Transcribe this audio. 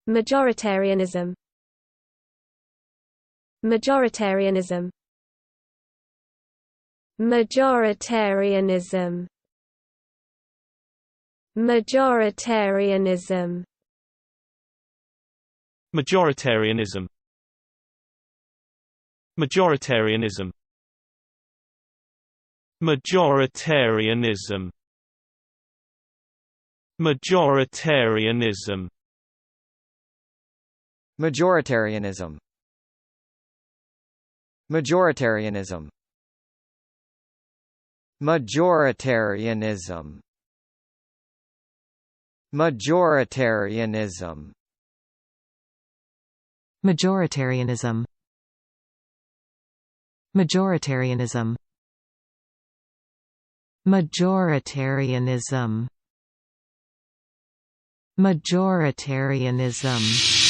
Majoritarianism. Majoritarianism. Majoritarianism. Majoritarianism. Majoritarianism. Majoritarianism. Majoritarianism. Majoritarianism. Majoritarianism. Majoritarianism. Majoritarianism. Majoritarianism. Majoritarianism. Majoritarianism. Majoritarianism. Majoritarianism.